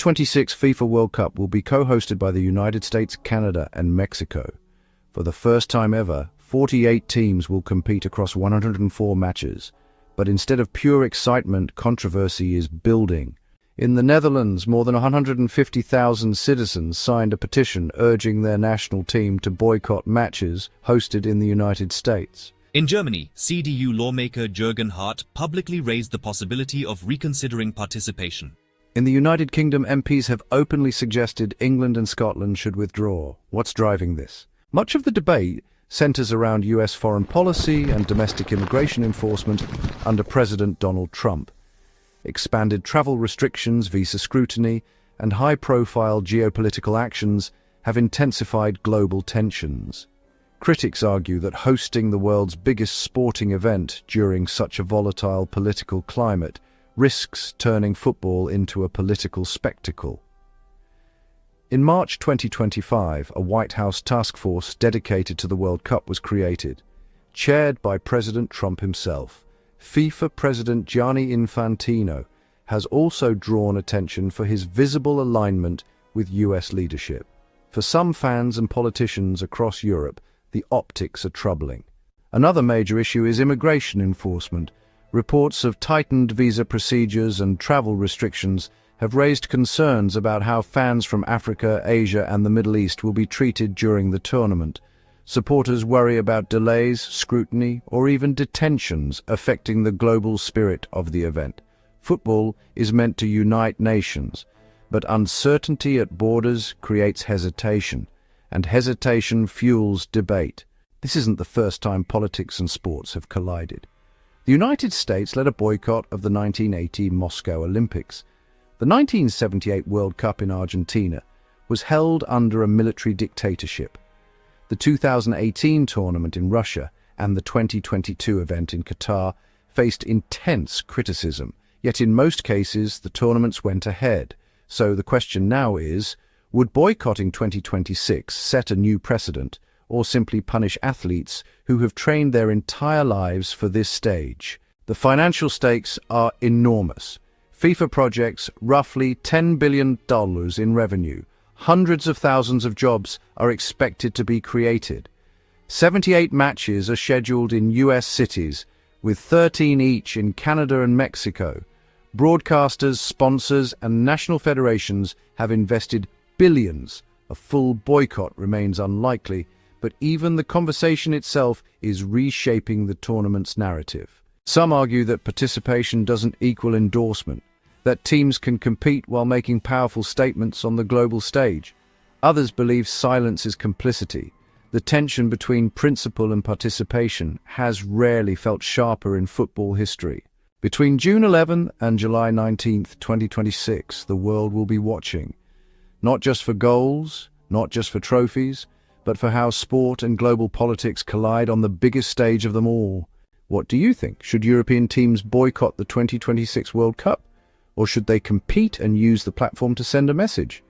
2026 FIFA World Cup will be co-hosted by the United States, Canada, and Mexico. For the first time ever, 48 teams will compete across 104 matches. But instead of pure excitement, controversy is building. In the Netherlands, more than 150,000 citizens signed a petition urging their national team to boycott matches hosted in the United States. In Germany, CDU lawmaker Jürgen Hart publicly raised the possibility of reconsidering participation. In the United Kingdom, MPs have openly suggested England and Scotland should withdraw. What's driving this? Much of the debate centers around US foreign policy and domestic immigration enforcement under President Donald Trump. Expanded travel restrictions, visa scrutiny, and high-profile geopolitical actions have intensified global tensions. Critics argue that hosting the world's biggest sporting event during such a volatile political climate risks turning football into a political spectacle. In March 2025, a White House task force dedicated to the World Cup was created, chaired by President Trump himself. FIFA President Gianni Infantino has also drawn attention for his visible alignment with US leadership. For some fans and politicians across Europe, the optics are troubling. Another major issue is immigration enforcement. Reports of tightened visa procedures and travel restrictions have raised concerns about how fans from Africa, Asia, and the Middle East will be treated during the tournament. Supporters worry about delays, scrutiny, or even detentions affecting the global spirit of the event. Football is meant to unite nations, but uncertainty at borders creates hesitation, and hesitation fuels debate. This isn't the first time politics and sports have collided. The United States led a boycott of the 1980 Moscow Olympics. The 1978 World Cup in Argentina was held under a military dictatorship. The 2018 tournament in Russia and the 2022 event in Qatar faced intense criticism, yet in most cases the tournaments went ahead. So the question now is, would boycotting 2026 set a new precedent, or simply punish athletes who have trained their entire lives for this stage? The financial stakes are enormous. FIFA projects roughly $10 billion in revenue. Hundreds of thousands of jobs are expected to be created. 78 matches are scheduled in US cities, with 13 each in Canada and Mexico. Broadcasters, sponsors, and national federations have invested billions. A full boycott remains unlikely, but even the conversation itself is reshaping the tournament's narrative. Some argue that participation doesn't equal endorsement, that teams can compete while making powerful statements on the global stage. Others believe silence is complicity. The tension between principle and participation has rarely felt sharper in football history. Between June 11 and July 19, 2026, the world will be watching. Not just for goals, not just for trophies, but for how sport and global politics collide on the biggest stage of them all. What do you think? Should European teams boycott the 2026 World Cup? Or should they compete and use the platform to send a message?